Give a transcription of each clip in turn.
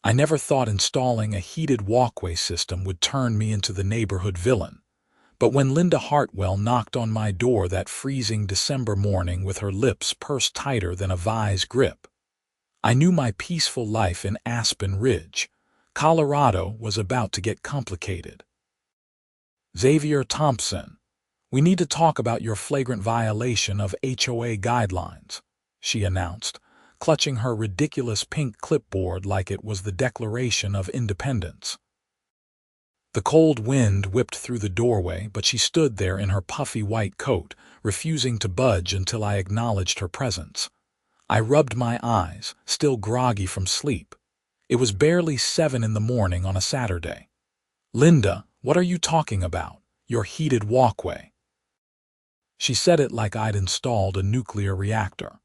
I never thought installing a heated walkway system would turn me into the neighborhood villain. But when Linda Hartwell knocked on my door that freezing December morning with her lips pursed tighter than a vise grip, I knew my peaceful life in Aspen Ridge, Colorado, was about to get complicated. "Xavier Thompson, we need to talk about your flagrant violation of HOA guidelines," she announced, clutching her ridiculous pink clipboard like it was the Declaration of Independence. The cold wind whipped through the doorway, but she stood there in her puffy white coat, refusing to budge until I acknowledged her presence. I rubbed my eyes, still groggy from sleep. It was barely 7 in the morning on a Saturday. "Linda, what are you talking about? Your heated walkway." She said it like I'd installed a nuclear reactor.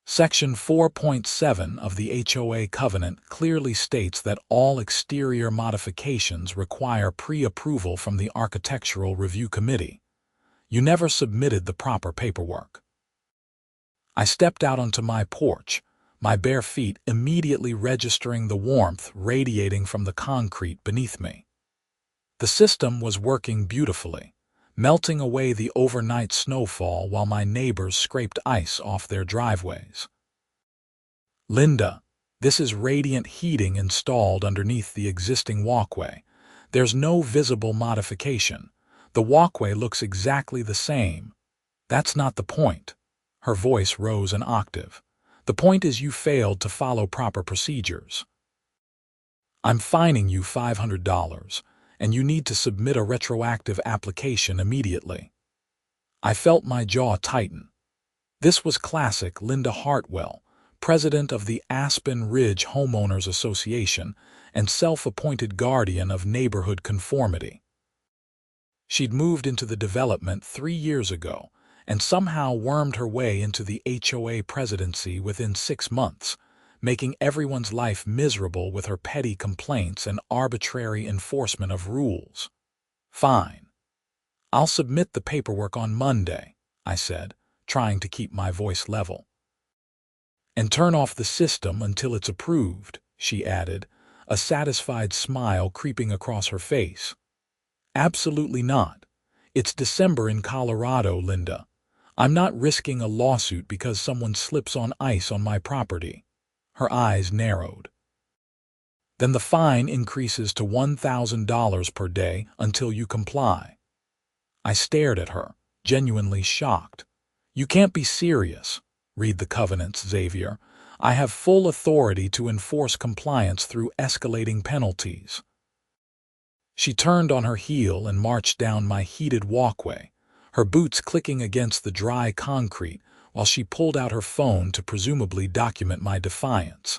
Section 4.7 of the HOA covenant clearly states that all exterior modifications require pre-approval from the Architectural Review Committee. You never submitted the proper paperwork. I stepped out onto my porch, my bare feet immediately registering the warmth radiating from the concrete beneath me. The system was working beautifully, melting away the overnight snowfall while my neighbors scraped ice off their driveways. "Linda, this is radiant heating installed underneath the existing walkway. There's no visible modification. The walkway looks exactly the same." "That's not the point." Her voice rose an octave. "The point is you failed to follow proper procedures. I'm fining you $500, and you need to submit a retroactive application immediately." I felt my jaw tighten. This was classic Linda Hartwell, president of the Aspen Ridge Homeowners Association and self-appointed guardian of neighborhood conformity. She'd moved into the development 3 years ago and somehow wormed her way into the HOA presidency within 6 months, making everyone's life miserable with her petty complaints and arbitrary enforcement of rules. "Fine. I'll submit the paperwork on Monday," I said, trying to keep my voice level. "And turn off the system until it's approved," she added, a satisfied smile creeping across her face. "Absolutely not. It's December in Colorado, Linda. I'm not risking a lawsuit because someone slips on ice on my property." Her eyes narrowed. "Then the fine increases to $1,000 per day until you comply." I stared at her, genuinely shocked. "You can't be serious. Read the covenants, Xavier. I have full authority to enforce compliance through escalating penalties." She turned on her heel and marched down my heated walkway, her boots clicking against the dry concrete while she pulled out her phone to presumably document my defiance.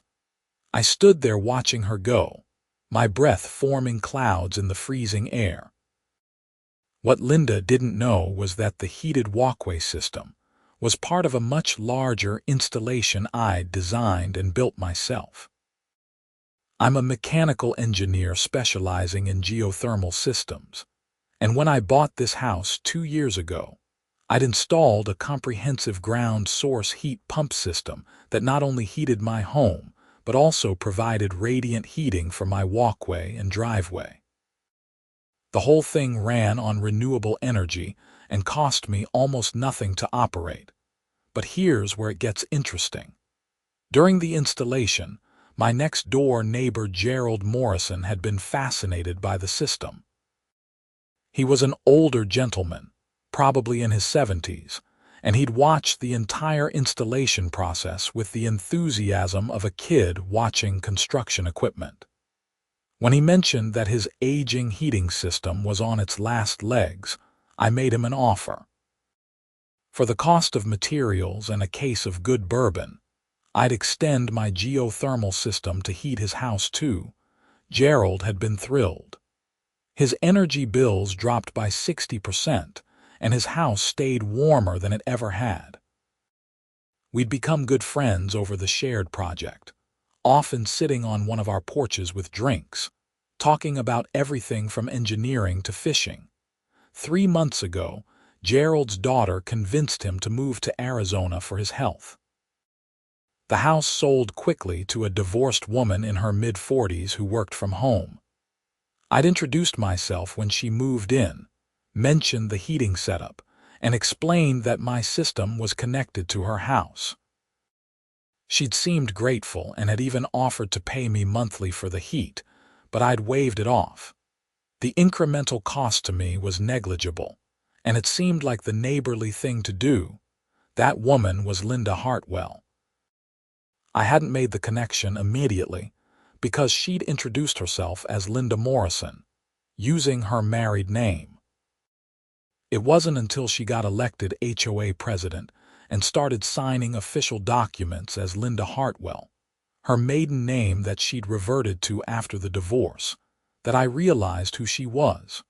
I stood there watching her go, my breath forming clouds in the freezing air. What Linda didn't know was that the heated walkway system was part of a much larger installation I'd designed and built myself. I'm a mechanical engineer specializing in geothermal systems, and when I bought this house 2 years ago, I'd installed a comprehensive ground source heat pump system that not only heated my home, but also provided radiant heating for my walkway and driveway. The whole thing ran on renewable energy and cost me almost nothing to operate. But here's where it gets interesting. During the installation, my next-door neighbor Gerald Morrison had been fascinated by the system. He was an older gentleman, probably in his 70s, and he'd watched the entire installation process with the enthusiasm of a kid watching construction equipment. When he mentioned that his aging heating system was on its last legs, I made him an offer. For the cost of materials and a case of good bourbon, I'd extend my geothermal system to heat his house too. Gerald had been thrilled. His energy bills dropped by 60%, and his house stayed warmer than it ever had. We'd become good friends over the shared project, often sitting on one of our porches with drinks, talking about everything from engineering to fishing. 3 months ago, Gerald's daughter convinced him to move to Arizona for his health. The house sold quickly to a divorced woman in her mid-40s who worked from home. I'd introduced myself when she moved in, mentioned the heating setup, and explained that my system was connected to her house. She'd seemed grateful and had even offered to pay me monthly for the heat, but I'd waved it off. The incremental cost to me was negligible, and it seemed like the neighborly thing to do. That woman was Linda Hartwell. I hadn't made the connection immediately because she'd introduced herself as Linda Morrison, using her married name. It wasn't until she got elected HOA president and started signing official documents as Linda Hartwell, her maiden name that she'd reverted to after the divorce, that I realized who she was.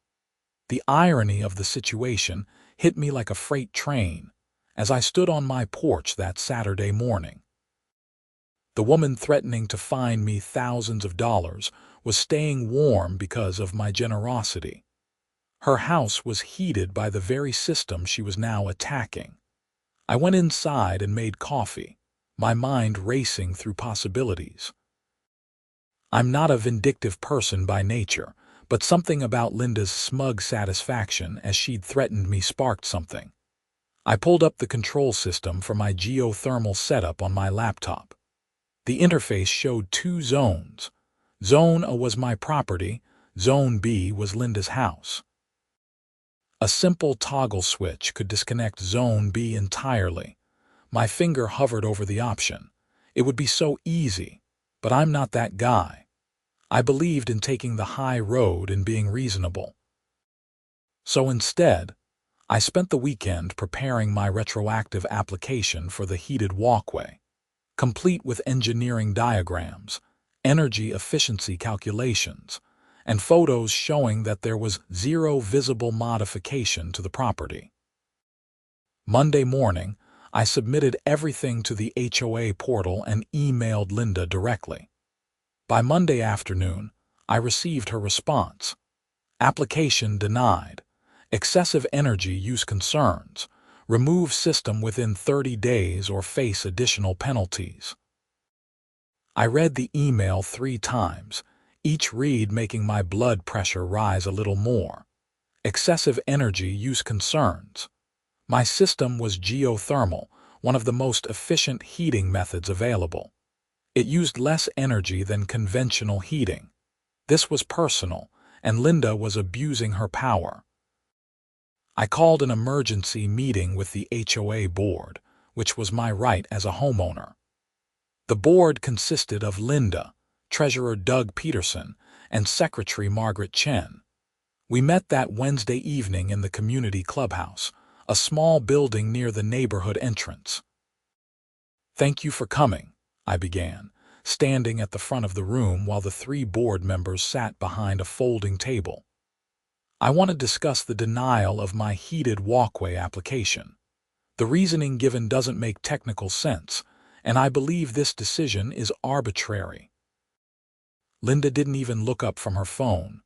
The irony of the situation hit me like a freight train as I stood on my porch that Saturday morning. The woman threatening to fine me thousands of dollars was staying warm because of my generosity. Her house was heated by the very system she was now attacking. I went inside and made coffee, my mind racing through possibilities. I'm not a vindictive person by nature, but something about Linda's smug satisfaction as she'd threatened me sparked something. I pulled up the control system for my geothermal setup on my laptop. The interface showed 2 zones. Zone A was my property, Zone B was Linda's house. A simple toggle switch could disconnect Zone B entirely. My finger hovered over the option. It would be so easy, but I'm not that guy. I believed in taking the high road and being reasonable. So instead, I spent the weekend preparing my retroactive application for the heated walkway, complete with engineering diagrams, energy efficiency calculations, and photos showing that there was 0 visible modification to the property. Monday morning, I submitted everything to the HOA portal and emailed Linda directly. By Monday afternoon, I received her response. Application denied. Excessive energy use concerns. Remove system within 30 days or face additional penalties. I read the email 3 times, each read making my blood pressure rise a little more. Excessive energy use concerns. My system was geothermal, one of the most efficient heating methods available. It used less energy than conventional heating. This was personal, and Linda was abusing her power. I called an emergency meeting with the HOA board, which was my right as a homeowner. The board consisted of Linda, Treasurer Doug Peterson, and Secretary Margaret Chen. We met that Wednesday evening in the community clubhouse, a small building near the neighborhood entrance. "Thank you for coming," I began, standing at the front of the room while the 3 board members sat behind a folding table. "I want to discuss the denial of my heated walkway application. The reasoning given doesn't make technical sense, and I believe this decision is arbitrary." Linda didn't even look up from her phone.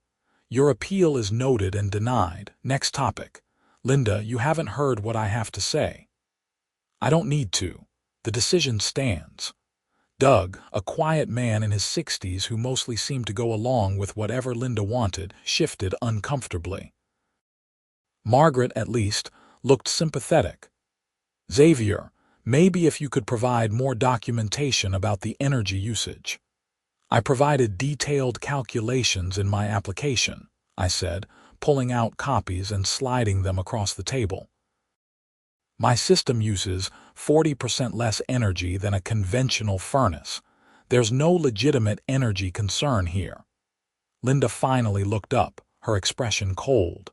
"Your appeal is noted and denied. Next topic." "Linda, you haven't heard what I have to say." "I don't need to. The decision stands." Doug, a quiet man in his 60s who mostly seemed to go along with whatever Linda wanted, shifted uncomfortably. Margaret, at least, looked sympathetic. "Xavier, maybe if you could provide more documentation about the energy usage." "I provided detailed calculations in my application," I said, pulling out copies and sliding them across the table. "My system uses 40% less energy than a conventional furnace. There's no legitimate energy concern here." Linda finally looked up, her expression cold.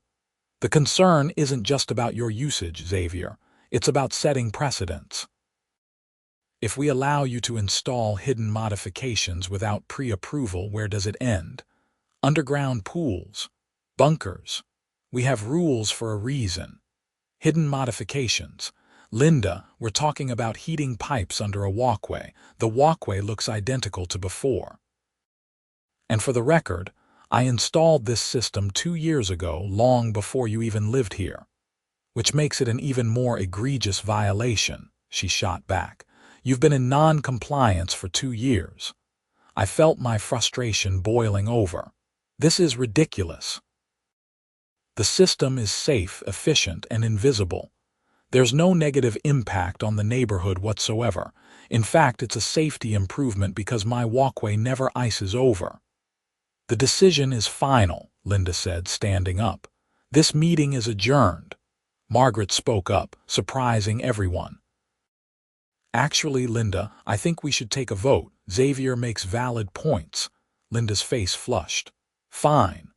"The concern isn't just about your usage, Xavier. It's about setting precedents. If we allow you to install hidden modifications without pre-approval, where does it end? Underground pools, bunkers. We have rules for a reason. Hidden modifications. Linda, we're talking about heating pipes under a walkway. The walkway looks identical to before. And for the record, I installed this system 2 years ago, long before you even lived here. Which makes it an even more egregious violation," she shot back. You've been in non-compliance for 2 years. I felt my frustration boiling over. This is ridiculous. The system is safe, efficient, and invisible. There's no negative impact on the neighborhood whatsoever. In fact, it's a safety improvement because my walkway never ices over. The decision is final, Linda said, standing up. This meeting is adjourned. Margaret spoke up, surprising everyone. Actually, Linda, I think we should take a vote. Xavier makes valid points. Linda's face flushed. Fine.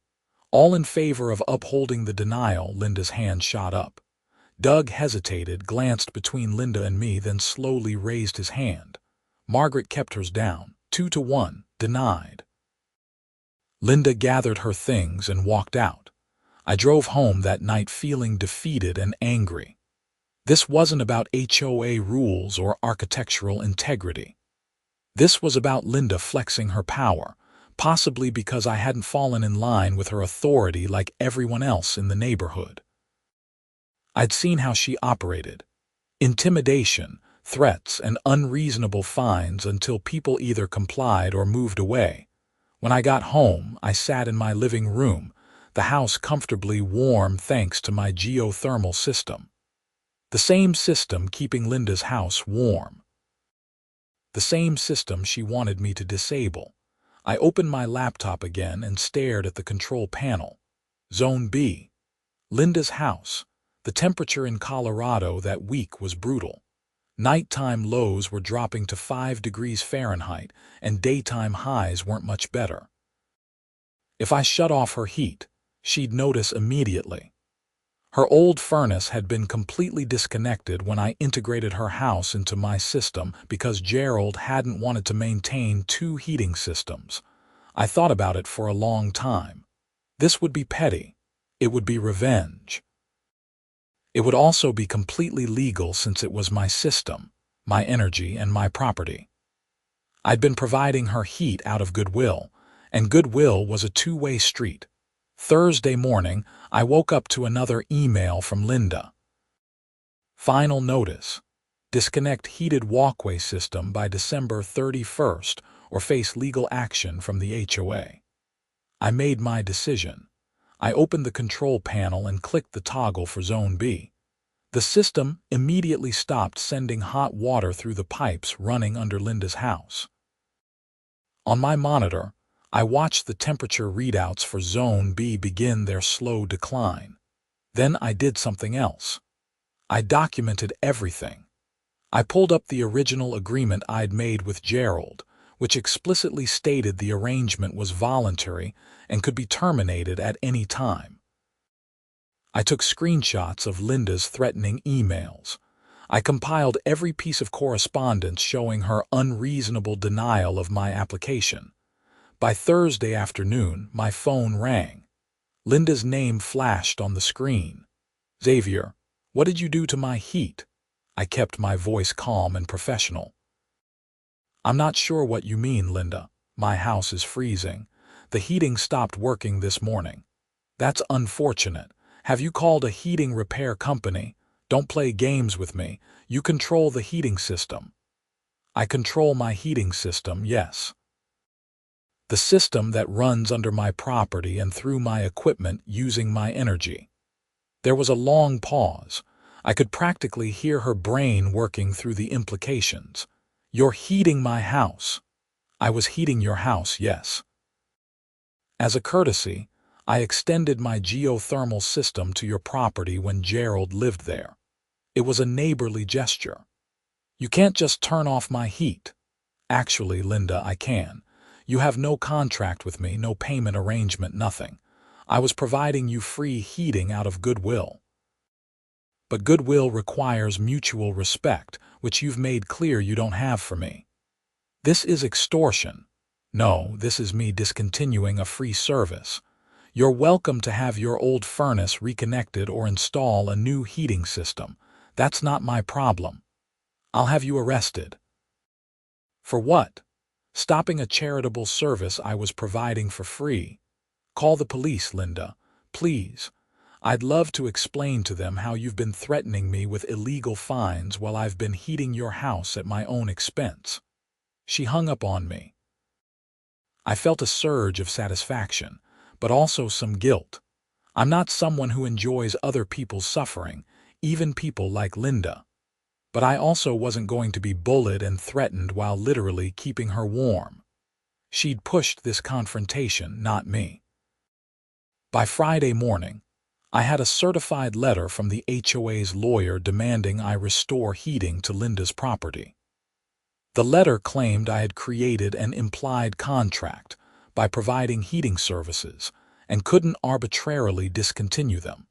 All in favor of upholding the denial. Linda's hand shot up. Doug hesitated, glanced between Linda and me, then slowly raised his hand. Margaret kept hers down. 2-1, denied. Linda gathered her things and walked out. I drove home that night feeling defeated and angry. This wasn't about HOA rules or architectural integrity. This was about Linda flexing her power, possibly because I hadn't fallen in line with her authority like everyone else in the neighborhood. I'd seen how she operated. Intimidation, threats, and unreasonable fines until people either complied or moved away. When I got home, I sat in my living room, the house comfortably warm thanks to my geothermal system. The same system keeping Linda's house warm. The same system she wanted me to disable. I opened my laptop again and stared at the control panel. Zone B. Linda's house. The temperature in Colorado that week was brutal. Nighttime lows were dropping to 5 degrees Fahrenheit, and daytime highs weren't much better. If I shut off her heat, she'd notice immediately. Her old furnace had been completely disconnected when I integrated her house into my system because Gerald hadn't wanted to maintain 2 heating systems. I thought about it for a long time. This would be petty. It would be revenge. It would also be completely legal since it was my system, my energy, and my property. I'd been providing her heat out of goodwill, and goodwill was a two-way street. Thursday morning, I woke up to another email from Linda. Final notice. Disconnect heated walkway system by December 31st or face legal action from the HOA. I made my decision. I opened the control panel and clicked the toggle for Zone B. The system immediately stopped sending hot water through the pipes running under Linda's house. On my monitor, I watched the temperature readouts for Zone B begin their slow decline. Then I did something else. I documented everything. I pulled up the original agreement I'd made with Gerald, which explicitly stated the arrangement was voluntary and could be terminated at any time. I took screenshots of Linda's threatening emails. I compiled every piece of correspondence showing her unreasonable denial of my application. By Thursday afternoon, my phone rang. Linda's name flashed on the screen. Xavier, what did you do to my heat? I kept my voice calm and professional. I'm not sure what you mean, Linda. My house is freezing. The heating stopped working this morning. That's unfortunate. Have you called a heating repair company? Don't play games with me. You control the heating system. I control my heating system, yes. The system that runs under my property and through my equipment using my energy. There was a long pause. I could practically hear her brain working through the implications. You're heating my house. I was heating your house, yes. As a courtesy, I extended my geothermal system to your property when Gerald lived there. It was a neighborly gesture. You can't just turn off my heat. Actually, Linda, I can. You have no contract with me, no payment arrangement, nothing. I was providing you free heating out of goodwill. But goodwill requires mutual respect, which you've made clear you don't have for me. This is extortion. No, this is me discontinuing a free service. You're welcome to have your old furnace reconnected or install a new heating system. That's not my problem. I'll have you arrested. For what? Stopping a charitable service I was providing for free. Call the police, Linda. Please. I'd love to explain to them how you've been threatening me with illegal fines while I've been heating your house at my own expense." She hung up on me. I felt a surge of satisfaction, but also some guilt. I'm not someone who enjoys other people's suffering, even people like Linda. But I also wasn't going to be bullied and threatened while literally keeping her warm. She'd pushed this confrontation, not me. By Friday morning, I had a certified letter from the HOA's lawyer demanding I restore heating to Linda's property. The letter claimed I had created an implied contract by providing heating services and couldn't arbitrarily discontinue them.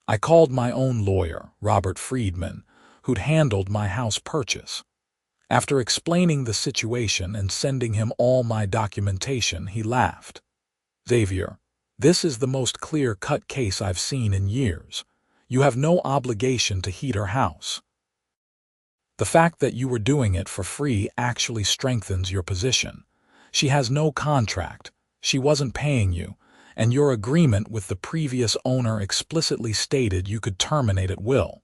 I called my own lawyer, Robert Friedman, who'd handled my house purchase. After explaining the situation and sending him all my documentation, he laughed. "Xavier, this is the most clear-cut case I've seen in years. You have no obligation to heat her house. The fact that you were doing it for free actually strengthens your position. She has no contract, she wasn't paying you, and your agreement with the previous owner explicitly stated you could terminate at will.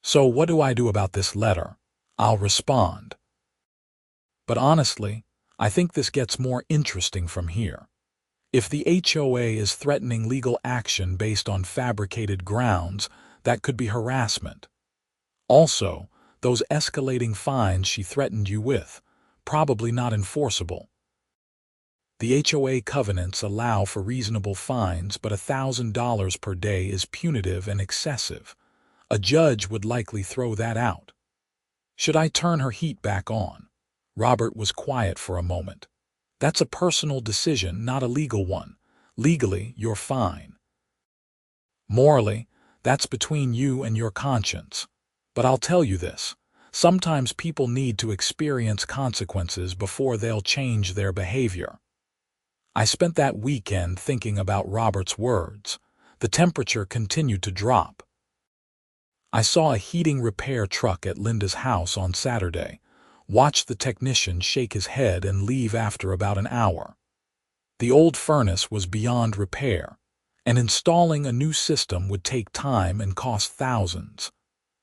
So what do I do about this letter? I'll respond. But honestly, I think this gets more interesting from here. If the HOA is threatening legal action based on fabricated grounds, that could be harassment. Also, those escalating fines she threatened you with, probably not enforceable. The HOA covenants allow for reasonable fines, but $1,000 per day is punitive and excessive. A judge would likely throw that out. Should I turn her heat back on? Robert was quiet for a moment. That's a personal decision, not a legal one. Legally, you're fine. Morally, that's between you and your conscience. But I'll tell you this. Sometimes people need to experience consequences before they'll change their behavior. I spent that weekend thinking about Robert's words. The temperature continued to drop. I saw a heating repair truck at Linda's house on Saturday, watched the technician shake his head and leave after about an hour. The old furnace was beyond repair, and installing a new system would take time and cost thousands.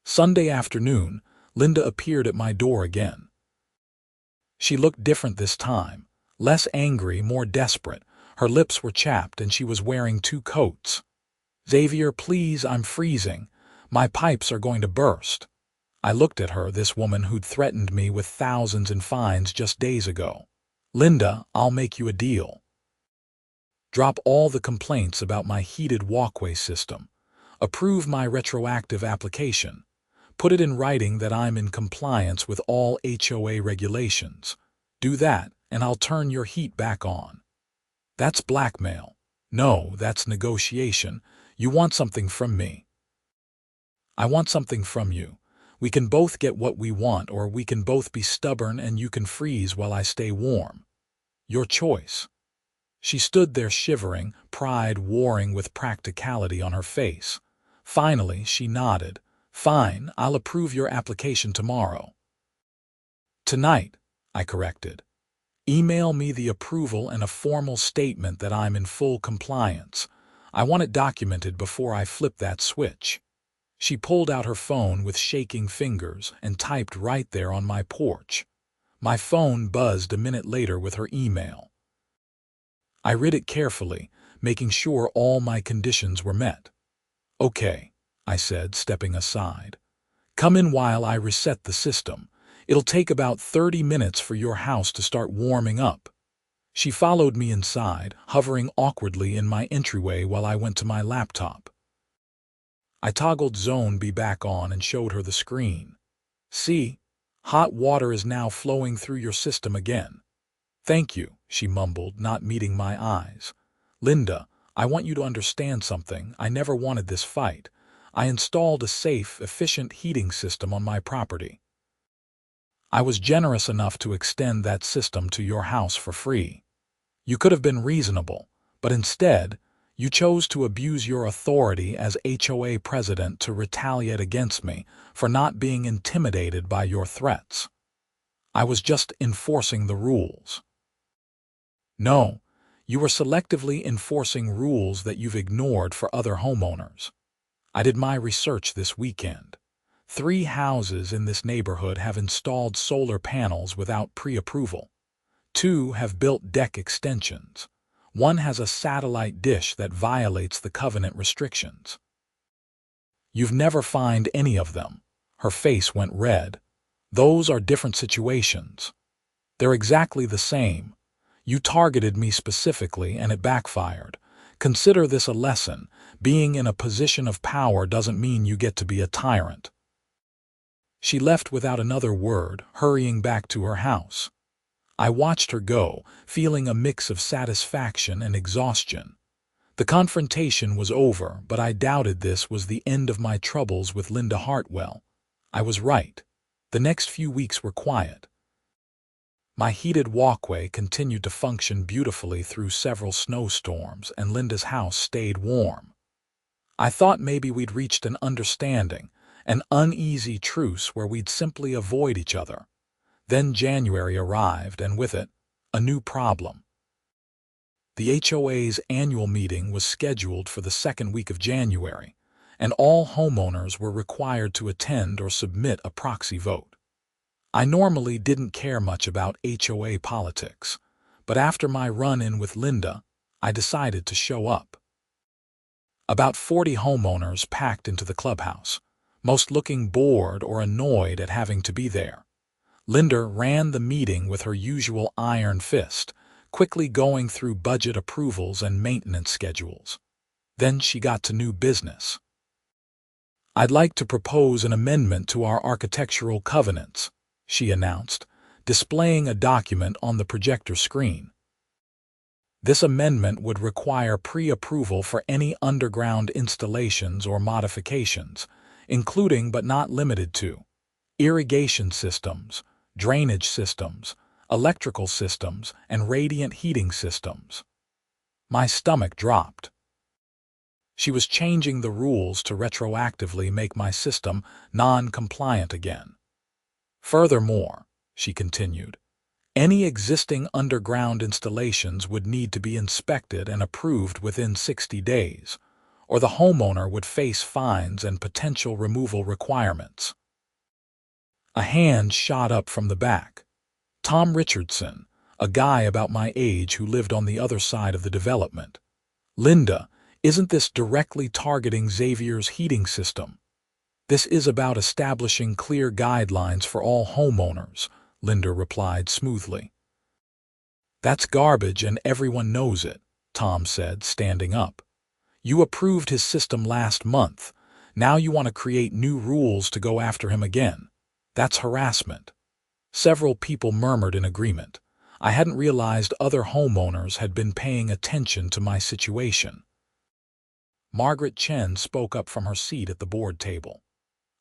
Sunday afternoon, Linda appeared at my door again. She looked different this time, less angry, more desperate. Her lips were chapped and she was wearing 2 coats. "Xavier, please, I'm freezing. My pipes are going to burst." I looked at her, this woman who'd threatened me with thousands in fines just days ago. "Linda, I'll make you a deal. Drop all the complaints about my heated walkway system. Approve my retroactive application. Put it in writing that I'm in compliance with all HOA regulations. Do that, and I'll turn your heat back on." That's blackmail. No, that's negotiation. You want something from me. I want something from you. We can both get what we want, or we can both be stubborn and you can freeze while I stay warm. Your choice. She stood there shivering, pride warring with practicality on her face. Finally, she nodded. "Fine, I'll approve your application tomorrow." "Tonight," I corrected. "Email me the approval and a formal statement that I'm in full compliance. I want it documented before I flip that switch." She pulled out her phone with shaking fingers and typed right there on my porch. My phone buzzed a minute later with her email. I read it carefully, making sure all my conditions were met. "Okay," I said, stepping aside. "Come in while I reset the system. It'll take about 30 minutes for your house to start warming up." She followed me inside, hovering awkwardly in my entryway while I went to my laptop. I toggled Zone B back on and showed her the screen. "See, hot water is now flowing through your system again." "Thank you," she mumbled, not meeting my eyes. "Linda, I want you to understand something. I never wanted this fight. I installed a safe, efficient heating system on my property. I was generous enough to extend that system to your house for free. You could have been reasonable, but instead, you chose to abuse your authority as HOA president to retaliate against me for not being intimidated by your threats. I was just enforcing the rules." "No, You are selectively enforcing rules that you've ignored for other homeowners. I did my research this weekend. 3 houses in this neighborhood have installed solar panels without pre-approval. 2 have built deck extensions. 1 has a satellite dish that violates the covenant restrictions. You've never fined any of them. Her face went red. Those are different situations. They're exactly the same. You targeted me specifically and it backfired. Consider this a lesson. Being in a position of power doesn't mean you get to be a tyrant. She left without another word, hurrying back to her house. I watched her go, feeling a mix of satisfaction and exhaustion. The confrontation was over, but I doubted this was the end of my troubles with Linda Hartwell. I was right. The next few weeks were quiet. My heated walkway continued to function beautifully through several snowstorms, and Linda's house stayed warm. I thought maybe we'd reached an understanding, an uneasy truce where we'd simply avoid each other. Then January arrived, and with it, a new problem. The HOA's annual meeting was scheduled for the second week of January, and all homeowners were required to attend or submit a proxy vote. I normally didn't care much about HOA politics, but after my run-in with Linda, I decided to show up. About 40 homeowners packed into the clubhouse, most looking bored or annoyed at having to be there. Linda ran the meeting with her usual iron fist, quickly going through budget approvals and maintenance schedules. Then she got to new business. "I'd like to propose an amendment to our architectural covenants," she announced, displaying a document on the projector screen. This amendment would require pre-approval for any underground installations or modifications, including but not limited to irrigation systems, drainage systems, electrical systems, and radiant heating systems. My stomach dropped. She was changing the rules to retroactively make my system non-compliant again. Furthermore, she continued, any existing underground installations would need to be inspected and approved within 60 days, or the homeowner would face fines and potential removal requirements. A hand shot up from the back. Tom Richardson, a guy about my age who lived on the other side of the development. "Linda, isn't this directly targeting Xavier's heating system?" "This is about establishing clear guidelines for all homeowners," Linda replied smoothly. "That's garbage and everyone knows it," Tom said, standing up. "You approved his system last month. Now you want to create new rules to go after him again. That's harassment." Several people murmured in agreement. I hadn't realized other homeowners had been paying attention to my situation. Margaret Chen spoke up from her seat at the board table.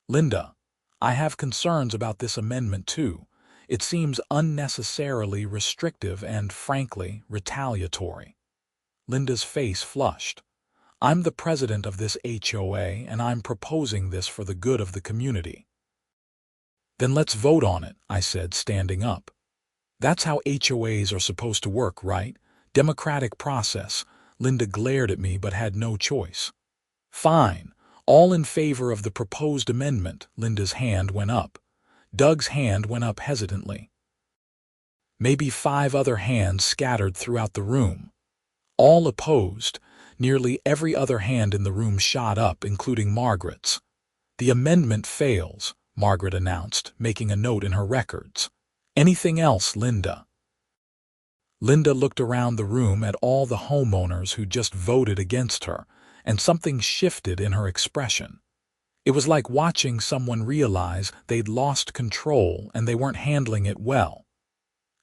"Linda, I have concerns about this amendment too. It seems unnecessarily restrictive and, frankly, retaliatory." Linda's face flushed. "I'm the president of this HOA, and I'm proposing this for the good of the community." "Then let's vote on it," I said, standing up. "That's how HOAs are supposed to work, right? Democratic process." Linda glared at me but had no choice. "Fine. All in favor of the proposed amendment." Linda's hand went up. Doug's hand went up hesitantly. Maybe 5 other hands scattered throughout the room. All opposed. Nearly every other hand in the room shot up, including Margaret's. "The amendment fails," Margaret announced, making a note in her records. "Anything else, Linda?" Linda looked around the room at all the homeowners who just voted against her, and something shifted in her expression. It was like watching someone realize they'd lost control and they weren't handling it well.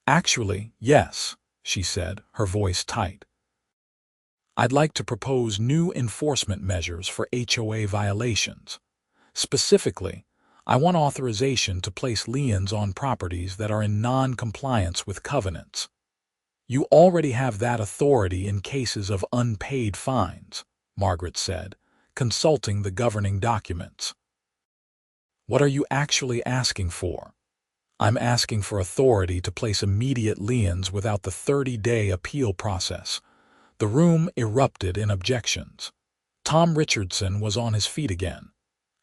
"Actually, yes," she said, her voice tight. "I'd like to propose new enforcement measures for HOA violations. Specifically, I want authorization to place liens on properties that are in non-compliance with covenants." "You already have that authority in cases of unpaid fines," Margaret said, consulting the governing documents. "What are you actually asking for?" "I'm asking for authority to place immediate liens without the 30-day appeal process," The room erupted in objections. Tom Richardson was on his feet again.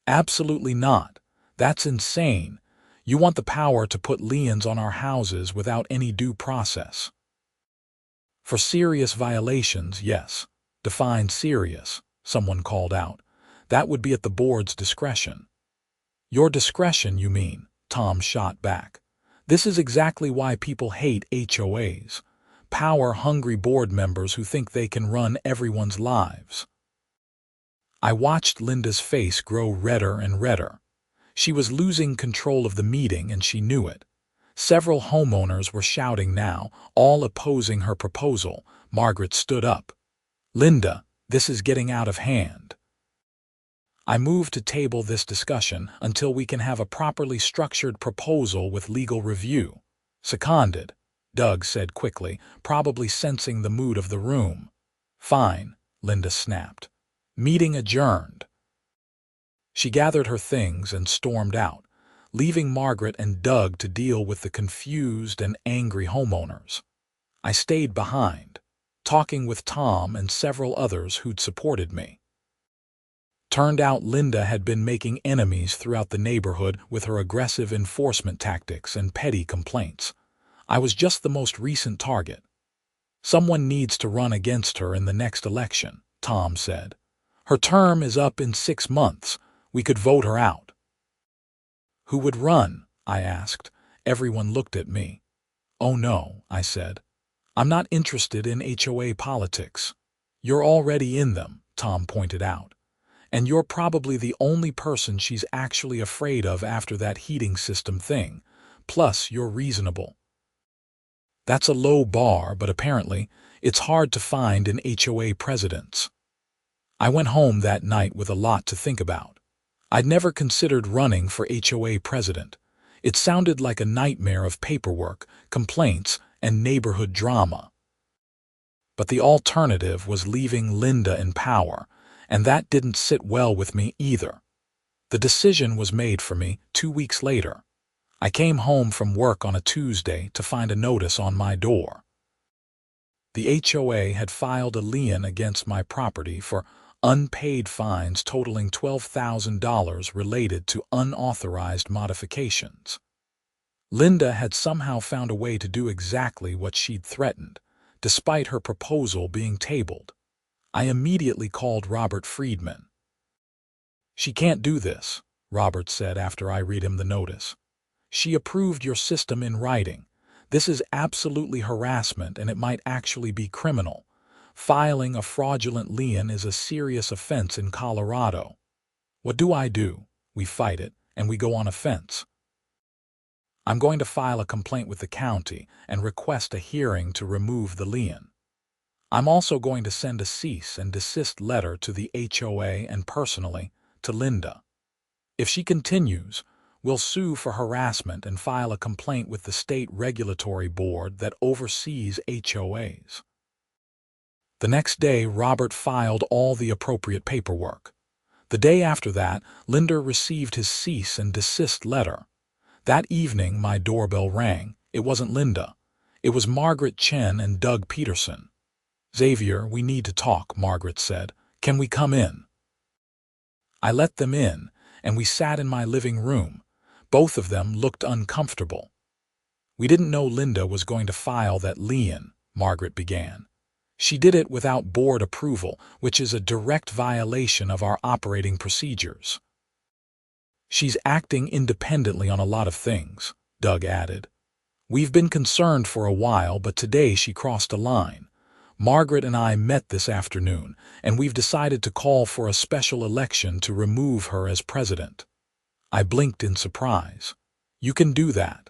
Absolutely not. That's insane. You want the power to put liens on our houses without any due process. For serious violations, yes. Define serious, someone called out. That would be at the board's discretion. Your discretion, you mean, Tom shot back. This is exactly why people hate HOAs. Power-hungry board members who think they can run everyone's lives. I watched Linda's face grow redder and redder. She was losing control of the meeting and she knew it. Several homeowners were shouting now, all opposing her proposal. Margaret stood up. Linda, this is getting out of hand. I move to table this discussion until we can have a properly structured proposal with legal review. Seconded, Doug said quickly, probably sensing the mood of the room. Fine, Linda snapped. Meeting adjourned. She gathered her things and stormed out, leaving Margaret and Doug to deal with the confused and angry homeowners. I stayed behind, talking with Tom and several others who'd supported me. Turned out Linda had been making enemies throughout the neighborhood with her aggressive enforcement tactics and petty complaints. I was just the most recent target. Someone needs to run against her in the next election, Tom said. Her term is up in 6 months. We could vote her out. Who would run? I asked. Everyone looked at me. Oh no, I said. I'm not interested in HOA politics. You're already in them, Tom pointed out. And you're probably the only person she's actually afraid of after that heating system thing. Plus, you're reasonable. That's a low bar, but apparently, it's hard to find in HOA presidents. I went home that night with a lot to think about. I'd never considered running for HOA president. It sounded like a nightmare of paperwork, complaints, and neighborhood drama. But the alternative was leaving Linda in power, and that didn't sit well with me either. The decision was made for me 2 weeks later. I came home from work on a Tuesday to find a notice on my door. The HOA had filed a lien against my property for unpaid fines totaling $12,000 related to unauthorized modifications. Linda had somehow found a way to do exactly what she'd threatened, despite her proposal being tabled. I immediately called Robert Friedman. She can't do this, Robert said after I read him the notice. She approved your system in writing. This is absolutely harassment and it might actually be criminal. Filing a fraudulent lien is a serious offense in Colorado. What do? We fight it, and we go on offense. I'm going to file a complaint with the county and request a hearing to remove the lien. I'm also going to send a cease and desist letter to the HOA and personally to Linda. If she continues, we'll sue for harassment and file a complaint with the state regulatory board that oversees HOAs. The next day, Robert filed all the appropriate paperwork. The day after that, Linda received his cease and desist letter. That evening, my doorbell rang. It wasn't Linda. It was Margaret Chen and Doug Peterson. Xavier, we need to talk, Margaret said. Can we come in? I let them in, and we sat in my living room. Both of them looked uncomfortable. We didn't know Linda was going to file that lien, Margaret began. She did it without board approval, which is a direct violation of our operating procedures. She's acting independently on a lot of things, Doug added. We've been concerned for a while, but today she crossed a line. Margaret and I met this afternoon, and we've decided to call for a special election to remove her as president. I blinked in surprise. You can do that.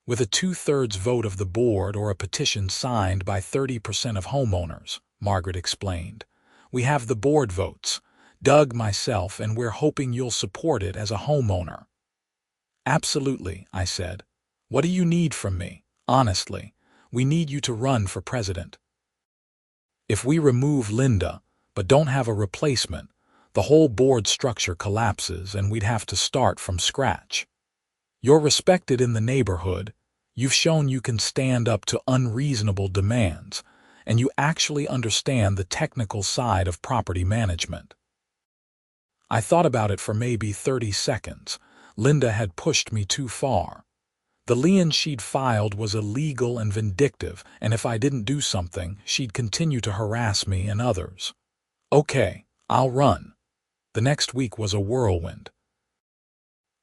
With a 2/3 vote of the board or a petition signed by 30% of homeowners, Margaret explained. We have the board votes, Doug, myself, and we're hoping you'll support it as a homeowner. Absolutely, I said. What do you need from me? Honestly, we need you to run for president. If we remove Linda, but don't have a replacement, the whole board structure collapses and we'd have to start from scratch. You're respected in the neighborhood. You've shown you can stand up to unreasonable demands, and you actually understand the technical side of property management. I thought about it for maybe 30 seconds. Linda had pushed me too far. The lien she'd filed was illegal and vindictive, and if I didn't do something, she'd continue to harass me and others. Okay, I'll run. The next week was a whirlwind.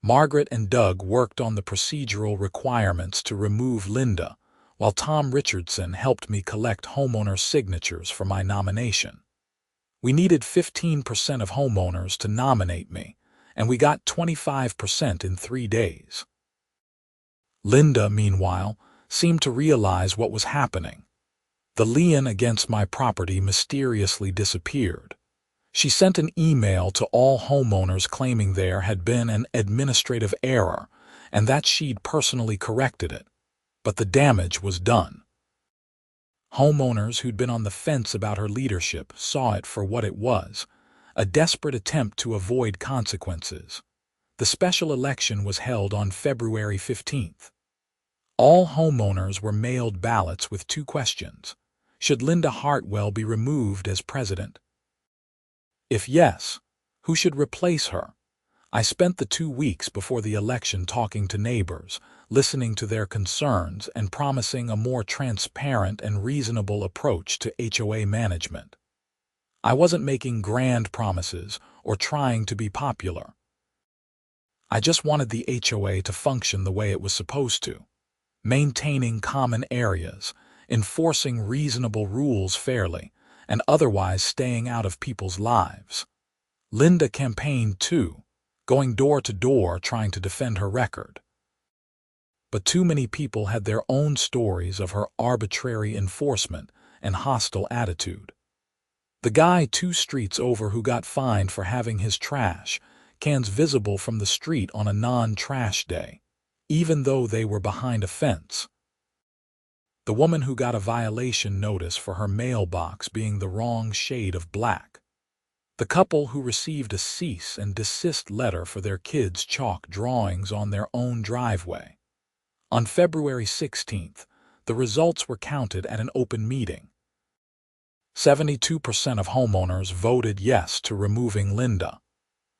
Margaret and Doug worked on the procedural requirements to remove Linda, while Tom Richardson helped me collect homeowner signatures for my nomination. We needed 15% of homeowners to nominate me, and we got 25% in 3 days. Linda, meanwhile, seemed to realize what was happening. The lien against my property mysteriously disappeared. She sent an email to all homeowners claiming there had been an administrative error and that she'd personally corrected it, but the damage was done. Homeowners who'd been on the fence about her leadership saw it for what it was, a desperate attempt to avoid consequences. The special election was held on February 15th. All homeowners were mailed ballots with 2 questions. Should Linda Hartwell be removed as president? If yes, who should replace her? I spent the 2 weeks before the election talking to neighbors, listening to their concerns and promising a more transparent and reasonable approach to HOA management. I wasn't making grand promises or trying to be popular. I just wanted the HOA to function the way it was supposed to, maintaining common areas, enforcing reasonable rules fairly, and otherwise staying out of people's lives. Linda campaigned too, going door to door trying to defend her record. But too many people had their own stories of her arbitrary enforcement and hostile attitude. The guy 2 streets over who got fined for having his trash cans visible from the street on a non-trash day, even though they were behind a fence. The woman who got a violation notice for her mailbox being the wrong shade of black. The couple who received a cease and desist letter for their kids' chalk drawings on their own driveway. On February 16th, the results were counted at an open meeting. 72% of homeowners voted yes to removing Linda.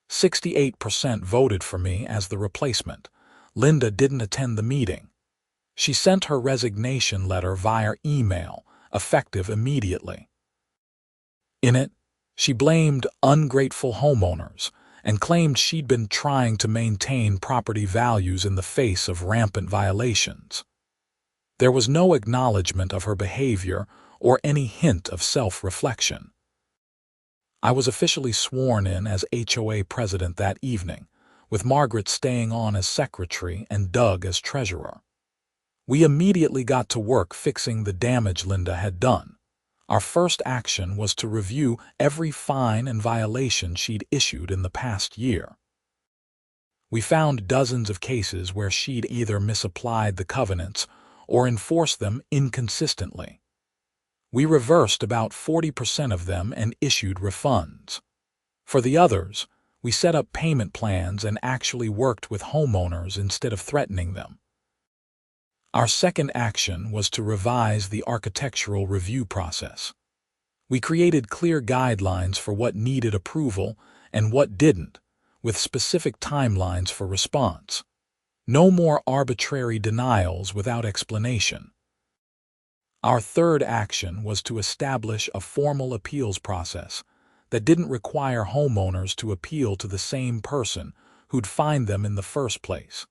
68% voted for me as the replacement. Linda didn't attend the meeting. She sent her resignation letter via email, effective immediately. In it, she blamed ungrateful homeowners and claimed she'd been trying to maintain property values in the face of rampant violations. There was no acknowledgement of her behavior or any hint of self-reflection. I was officially sworn in as HOA president that evening, with Margaret staying on as secretary and Doug as treasurer. We immediately got to work fixing the damage Linda had done. Our first action was to review every fine and violation she'd issued in the past year. We found dozens of cases where she'd either misapplied the covenants or enforced them inconsistently. We reversed about 40% of them and issued refunds. For the others, we set up payment plans and actually worked with homeowners instead of threatening them. Our second action was to revise the architectural review process. We created clear guidelines for what needed approval and what didn't, with specific timelines for response. No more arbitrary denials without explanation. Our third action was to establish a formal appeals process that didn't require homeowners to appeal to the same person who'd fined them in the first place.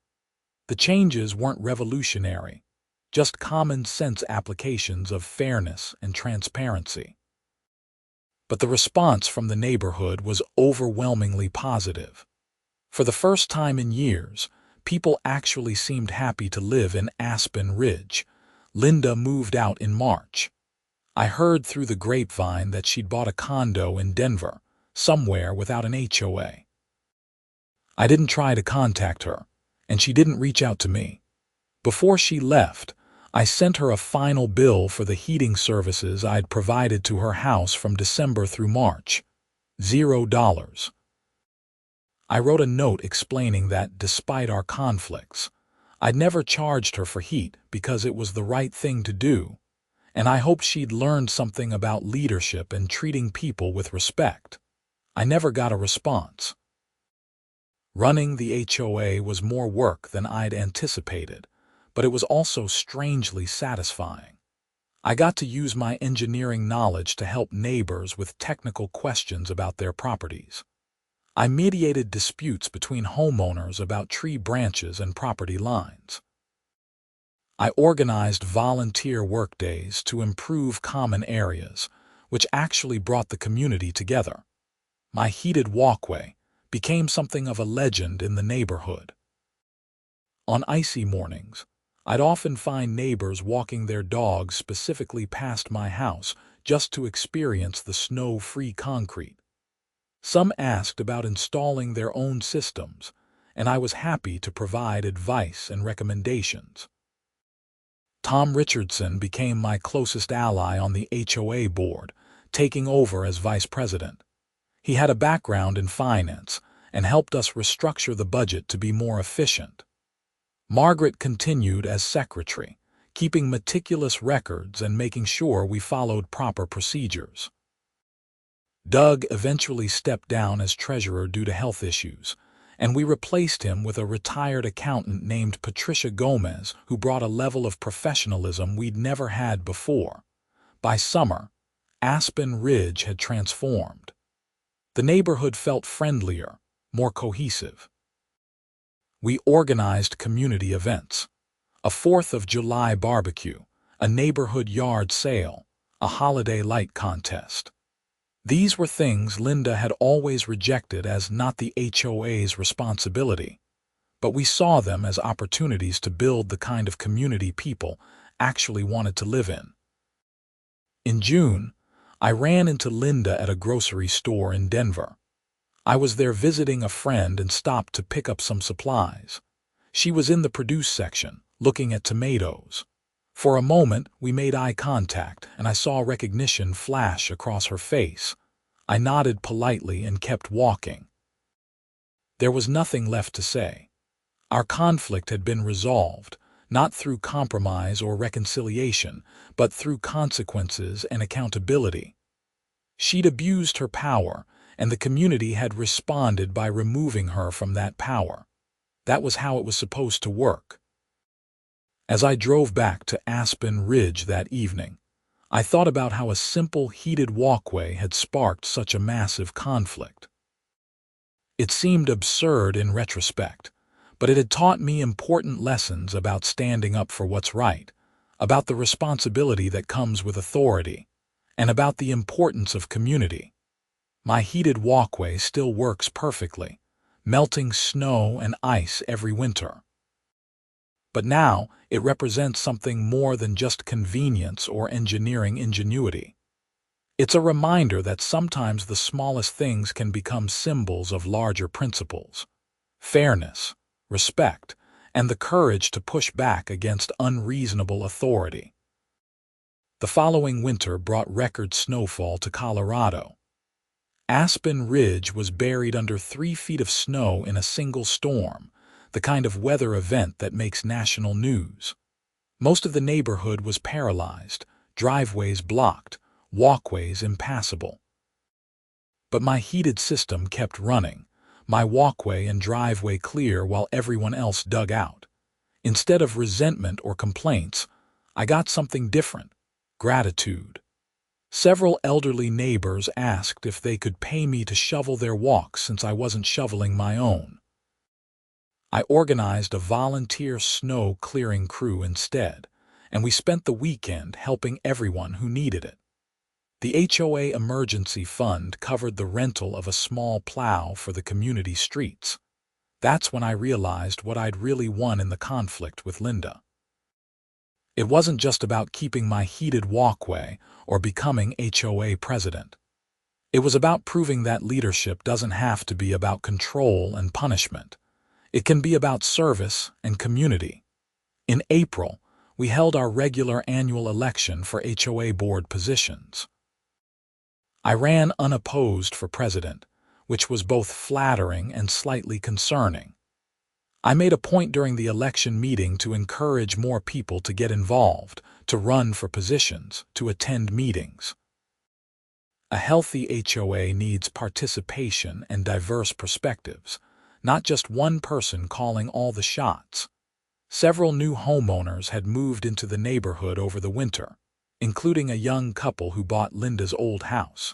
The changes weren't revolutionary, just common-sense applications of fairness and transparency. But the response from the neighborhood was overwhelmingly positive. For the first time in years, people actually seemed happy to live in Aspen Ridge. Linda moved out in March. I heard through the grapevine that she'd bought a condo in Denver, somewhere without an HOA. I didn't try to contact her, and she didn't reach out to me. Before she left, I sent her a final bill for the heating services I'd provided to her house from December through March. $0. I wrote a note explaining that, despite our conflicts, I'd never charged her for heat because it was the right thing to do, and I hoped she'd learned something about leadership and treating people with respect. I never got a response. Running the HOA was more work than I'd anticipated, but it was also strangely satisfying. I got to use my engineering knowledge to help neighbors with technical questions about their properties. I mediated disputes between homeowners about tree branches and property lines. I organized volunteer workdays to improve common areas, which actually brought the community together. My heated walkway became something of a legend in the neighborhood. On icy mornings, I'd often find neighbors walking their dogs specifically past my house just to experience the snow-free concrete. Some asked about installing their own systems, and I was happy to provide advice and recommendations. Tom Richardson became my closest ally on the HOA board, taking over as vice president. He had a background in finance and helped us restructure the budget to be more efficient. Margaret continued as secretary, keeping meticulous records and making sure we followed proper procedures. Doug eventually stepped down as treasurer due to health issues, and we replaced him with a retired accountant named Patricia Gomez, who brought a level of professionalism we'd never had before. By summer, Aspen Ridge had transformed. The neighborhood felt friendlier, more cohesive. We organized community events: a 4th of July barbecue, a neighborhood yard sale, a holiday light contest. These were things Linda had always rejected as not the HOA's responsibility, but we saw them as opportunities to build the kind of community people actually wanted to live in. In June, I ran into Linda at a grocery store in Denver. I was there visiting a friend and stopped to pick up some supplies. She was in the produce section, looking at tomatoes. For a moment, we made eye contact, and I saw recognition flash across her face. I nodded politely and kept walking. There was nothing left to say. Our conflict had been resolved, not through compromise or reconciliation, but through consequences and accountability. She'd abused her power, and the community had responded by removing her from that power. That was how it was supposed to work. As I drove back to Aspen Ridge that evening, I thought about how a simple heated walkway had sparked such a massive conflict. It seemed absurd in retrospect, but it had taught me important lessons about standing up for what's right, about the responsibility that comes with authority, and about the importance of community. My heated walkway still works perfectly, melting snow and ice every winter. But now it represents something more than just convenience or engineering ingenuity. It's a reminder that sometimes the smallest things can become symbols of larger principles: fairness, respect, and the courage to push back against unreasonable authority. The following winter brought record snowfall to Colorado. Aspen Ridge was buried under 3 feet of snow in a single storm, the kind of weather event that makes national news. Most of the neighborhood was paralyzed, driveways blocked, walkways impassable. But my heated system kept running, my walkway and driveway clear while everyone else dug out. Instead of resentment or complaints, I got something different: gratitude. Several elderly neighbors asked if they could pay me to shovel their walks since I wasn't shoveling my own. I organized a volunteer snow clearing crew instead, and we spent the weekend helping everyone who needed it. The HOA emergency fund covered the rental of a small plow for the community streets. That's when I realized what I'd really won in the conflict with Linda. It wasn't just about keeping my heated walkway or becoming HOA president. It was about proving that leadership doesn't have to be about control and punishment. It can be about service and community. In April, we held our regular annual election for HOA board positions. I ran unopposed for president, which was both flattering and slightly concerning. I made a point during the election meeting to encourage more people to get involved, to run for positions, to attend meetings. A healthy HOA needs participation and diverse perspectives, not just one person calling all the shots. Several new homeowners had moved into the neighborhood over the winter, including a young couple who bought Linda's old house.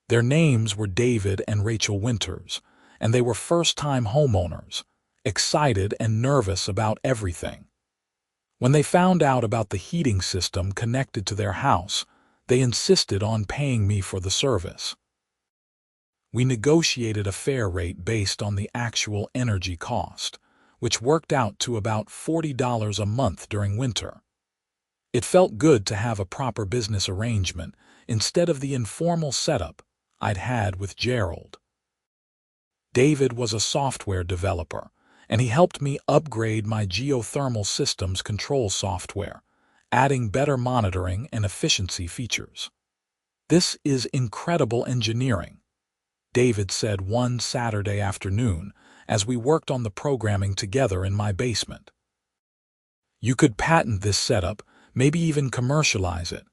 Their names were David and Rachel Winters, and they were first-time homeowners, excited and nervous about everything. When they found out about the heating system connected to their house, they insisted on paying me for the service. We negotiated a fair rate based on the actual energy cost, which worked out to about $40 a month during winter. It felt good to have a proper business arrangement instead of the informal setup I'd had with Gerald. David was a software developer, and he helped me upgrade my geothermal systems control software, adding better monitoring and efficiency features. "This is incredible engineering," David said one Saturday afternoon as we worked on the programming together in my basement. "You could patent this setup, maybe even commercialize it."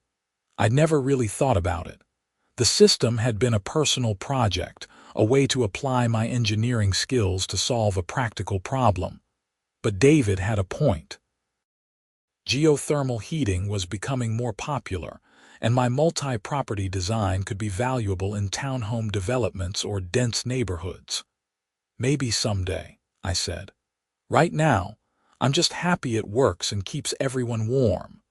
I'd never really thought about it. The system had been a personal project, a way to apply my engineering skills to solve a practical problem. But David had a point. Geothermal heating was becoming more popular, and my multi-property design could be valuable in townhome developments or dense neighborhoods. "Maybe someday," I said. "Right now, I'm just happy it works and keeps everyone warm."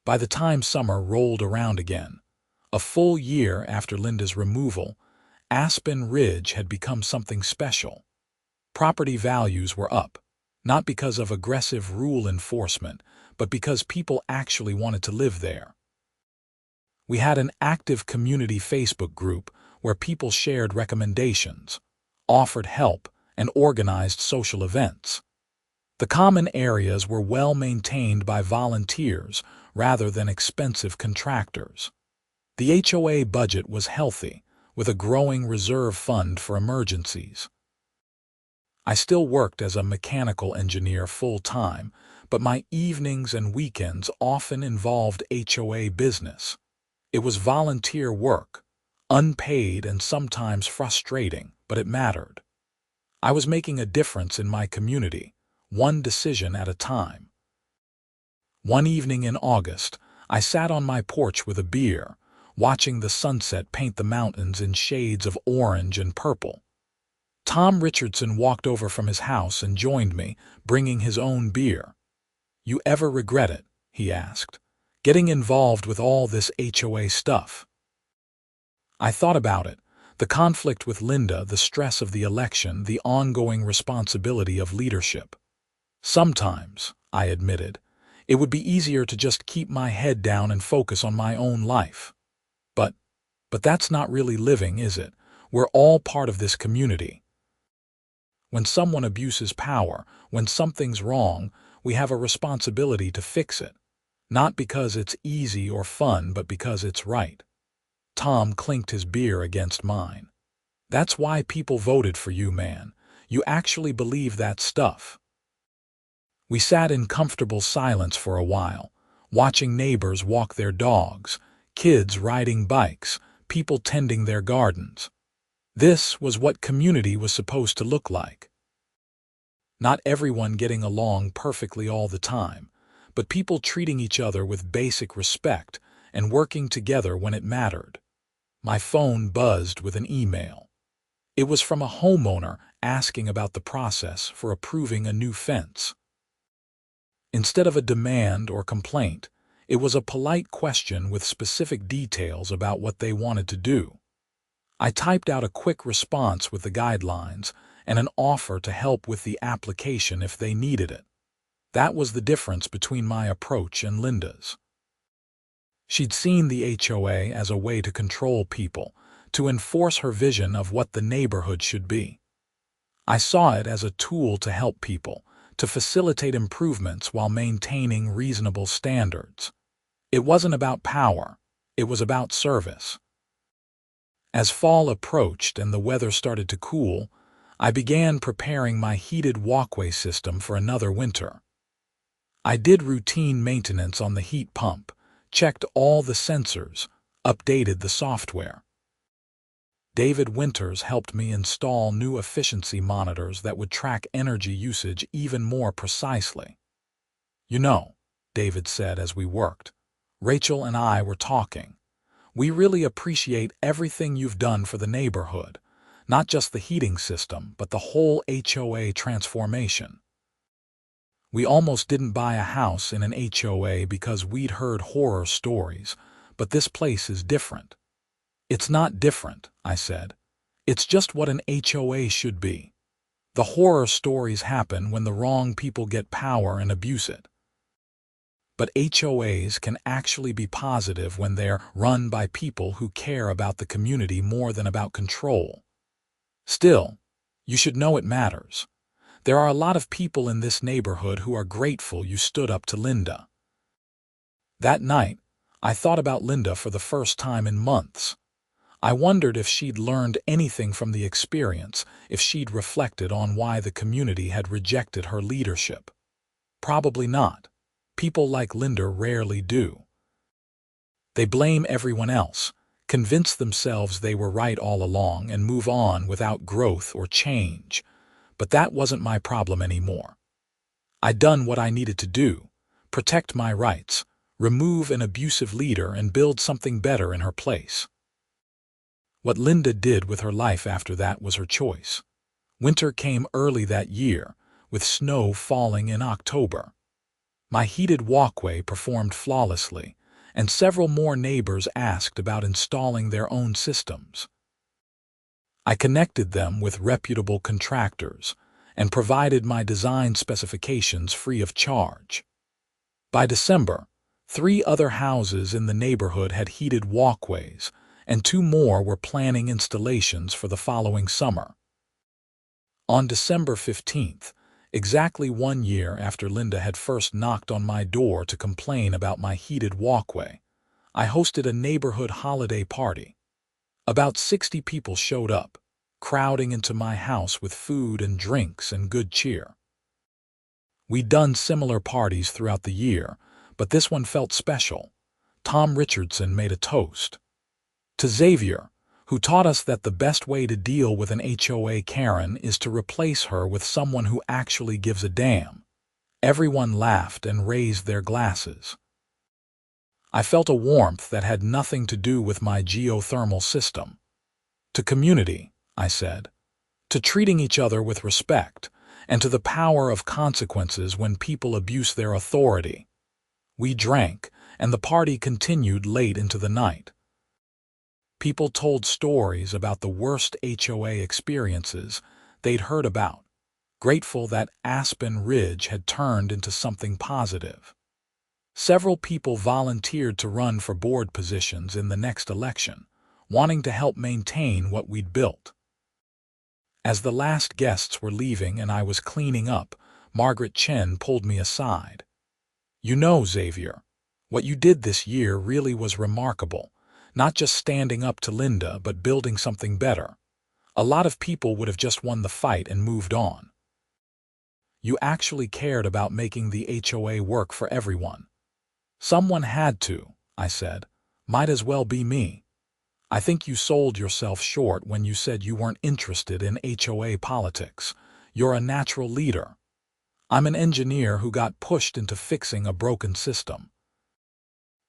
By the time summer rolled around again, a full year after Linda's removal, Aspen Ridge had become something special. Property values were up, not because of aggressive rule enforcement, but because people actually wanted to live there. We had an active community Facebook group where people shared recommendations, offered help, and organized social events. The common areas were well maintained by volunteers rather than expensive contractors. The HOA budget was healthy, with a growing reserve fund for emergencies. I still worked as a mechanical engineer full-time, but my evenings and weekends often involved HOA business. It was volunteer work, unpaid and sometimes frustrating, but it mattered. I was making a difference in my community, one decision at a time. One evening in August, I sat on my porch with a beer, watching the sunset paint the mountains in shades of orange and purple. Tom Richardson walked over from his house and joined me, bringing his own beer. "You ever regret it?" he asked, "getting involved with all this HOA stuff?" I thought about it, the conflict with Linda, the stress of the election, the ongoing responsibility of leadership. "Sometimes," I admitted, "it would be easier to just keep my head down and focus on my own life. But that's not really living, is it? We're all part of this community. When someone abuses power, when something's wrong, we have a responsibility to fix it. Not because it's easy or fun, but because it's right." Tom clinked his beer against mine. "That's why people voted for you, man. You actually believe that stuff." We sat in comfortable silence for a while, watching neighbors walk their dogs, kids riding bikes, people tending their gardens. This was what community was supposed to look like. Not everyone getting along perfectly all the time, but people treating each other with basic respect and working together when it mattered. My phone buzzed with an email. It was from a homeowner asking about the process for approving a new fence. Instead of a demand or complaint, it was a polite question with specific details about what they wanted to do. I typed out a quick response with the guidelines and an offer to help with the application if they needed it. That was the difference between my approach and Linda's. She'd seen the HOA as a way to control people, to enforce her vision of what the neighborhood should be. I saw it as a tool to help people, to facilitate improvements while maintaining reasonable standards. It wasn't about power, it was about service. As fall approached and the weather started to cool, I began preparing my heated walkway system for another winter. I did routine maintenance on the heat pump, checked all the sensors, updated the software. David Winters helped me install new efficiency monitors that would track energy usage even more precisely. "You know," David said as we worked, "Rachel and I were talking. We really appreciate everything you've done for the neighborhood, not just the heating system, but the whole HOA transformation. We almost didn't buy a house in an HOA because we'd heard horror stories, but this place is different." "It's not different," I said. "It's just what an HOA should be. The horror stories happen when the wrong people get power and abuse it. But HOAs can actually be positive when they're run by people who care about the community more than about control. Still, you should know it matters. There are a lot of people in this neighborhood who are grateful you stood up to Linda." That night, I thought about Linda for the first time in months. I wondered if she'd learned anything from the experience, if she'd reflected on why the community had rejected her leadership. Probably not. People like Linda rarely do. They blame everyone else, convince themselves they were right all along, and move on without growth or change. But that wasn't my problem anymore. I'd done what I needed to do: protect my rights, remove an abusive leader, and build something better in her place. What Linda did with her life after that was her choice. Winter came early that year, with snow falling in October. My heated walkway performed flawlessly, and several more neighbors asked about installing their own systems. I connected them with reputable contractors and provided my design specifications free of charge. By December, 3 other houses in the neighborhood had heated walkways, and 2 more were planning installations for the following summer. On December 15th, exactly 1 year after Linda had first knocked on my door to complain about my heated walkway, I hosted a neighborhood holiday party. About 60 people showed up, crowding into my house with food and drinks and good cheer. We'd done similar parties throughout the year, but this one felt special. Tom Richardson made a toast to Xavier, who taught us that the best way to deal with an HOA Karen is to replace her with someone who actually gives a damn. Everyone laughed and raised their glasses. I felt a warmth that had nothing to do with my geothermal system. "To community," I said, "to treating each other with respect, and to the power of consequences when people abuse their authority." We drank, and the party continued late into the night. People told stories about the worst HOA experiences they'd heard about, grateful that Aspen Ridge had turned into something positive. Several people volunteered to run for board positions in the next election, wanting to help maintain what we'd built. As the last guests were leaving and I was cleaning up, Margaret Chen pulled me aside. "You know, Xavier, what you did this year really was remarkable. Not just standing up to Linda, but building something better. A lot of people would have just won the fight and moved on. You actually cared about making the HOA work for everyone." "Someone had to," I said. "Might as well be me. I think you sold yourself short when you said you weren't interested in HOA politics. You're a natural leader. I'm an engineer who got pushed into fixing a broken system."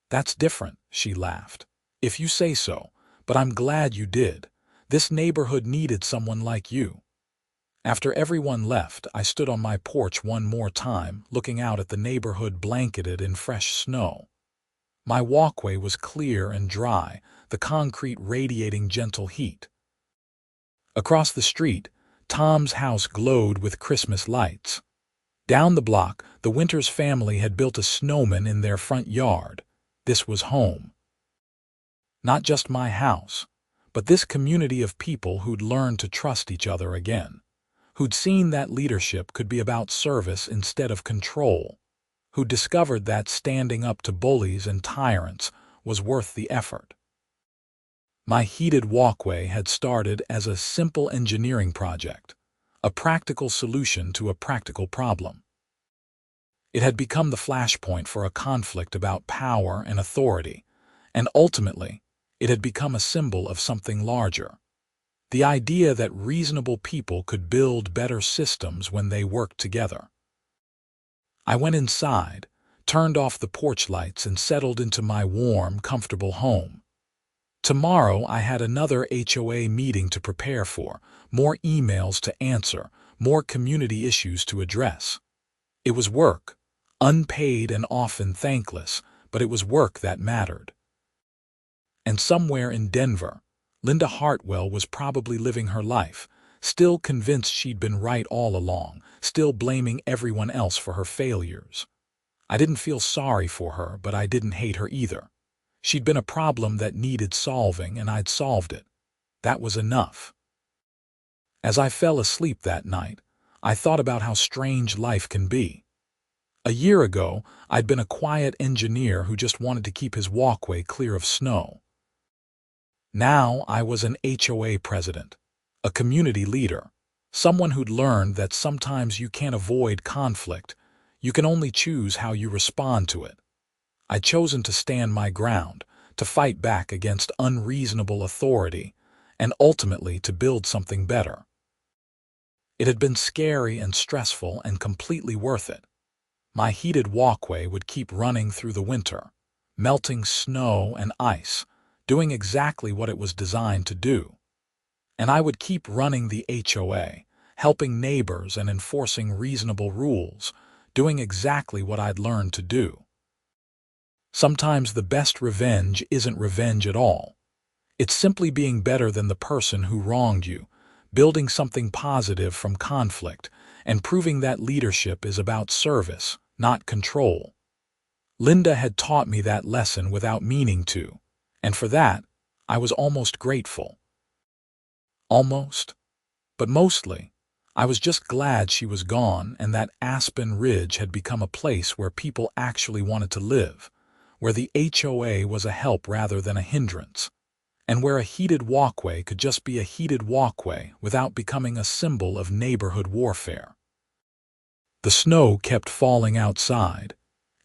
"That's different," she laughed. "If you say so, but I'm glad you did. This neighborhood needed someone like you." After everyone left, I stood on my porch one more time, looking out at the neighborhood blanketed in fresh snow. My walkway was clear and dry, the concrete radiating gentle heat. Across the street, Tom's house glowed with Christmas lights. Down the block, the Winters family had built a snowman in their front yard. This was home. Not just my house, but this community of people who'd learned to trust each other again, who'd seen that leadership could be about service instead of control, who discovered that standing up to bullies and tyrants was worth the effort. My heated walkway had started as a simple engineering project, a practical solution to a practical problem. It had become the flashpoint for a conflict about power and authority, and ultimately, it had become a symbol of something larger. The idea that reasonable people could build better systems when they worked together. I went inside, turned off the porch lights, and settled into my warm, comfortable home. Tomorrow I had another HOA meeting to prepare for, more emails to answer, more community issues to address. It was work, unpaid and often thankless, but it was work that mattered. And somewhere in Denver, Linda Hartwell was probably living her life, still convinced she'd been right all along, still blaming everyone else for her failures. I didn't feel sorry for her, but I didn't hate her either. She'd been a problem that needed solving, and I'd solved it. That was enough. As I fell asleep that night, I thought about how strange life can be. A year ago, I'd been a quiet engineer who just wanted to keep his walkway clear of snow. Now I was an HOA president, a community leader, someone who'd learned that sometimes you can't avoid conflict, you can only choose how you respond to it. I'd chosen to stand my ground, to fight back against unreasonable authority, and ultimately to build something better. It had been scary and stressful and completely worth it. My heated walkway would keep running through the winter, melting snow and ice, doing exactly what it was designed to do. And I would keep running the HOA, helping neighbors and enforcing reasonable rules, doing exactly what I'd learned to do. Sometimes the best revenge isn't revenge at all. It's simply being better than the person who wronged you, building something positive from conflict, and proving that leadership is about service, not control. Linda had taught me that lesson without meaning to, and for that, I was almost grateful. Almost. But mostly, I was just glad she was gone and that Aspen Ridge had become a place where people actually wanted to live, where the HOA was a help rather than a hindrance, and where a heated walkway could just be a heated walkway without becoming a symbol of neighborhood warfare. The snow kept falling outside,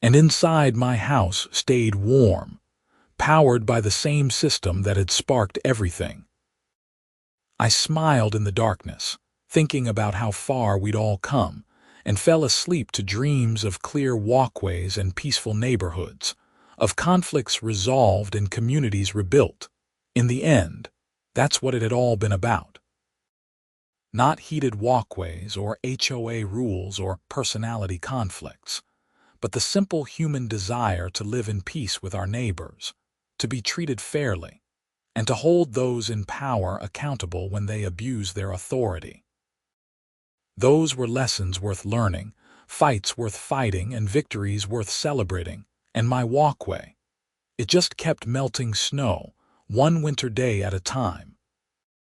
and inside my house stayed warm, powered by the same system that had sparked everything. I smiled in the darkness, thinking about how far we'd all come, and fell asleep to dreams of clear walkways and peaceful neighborhoods, of conflicts resolved and communities rebuilt. In the end, that's what it had all been about. Not heated walkways or HOA rules or personality conflicts, but the simple human desire to live in peace with our neighbors, to be treated fairly, and to hold those in power accountable when they abuse their authority. Those were lessons worth learning, fights worth fighting, and victories worth celebrating, and my walkway. It just kept melting snow, one winter day at a time,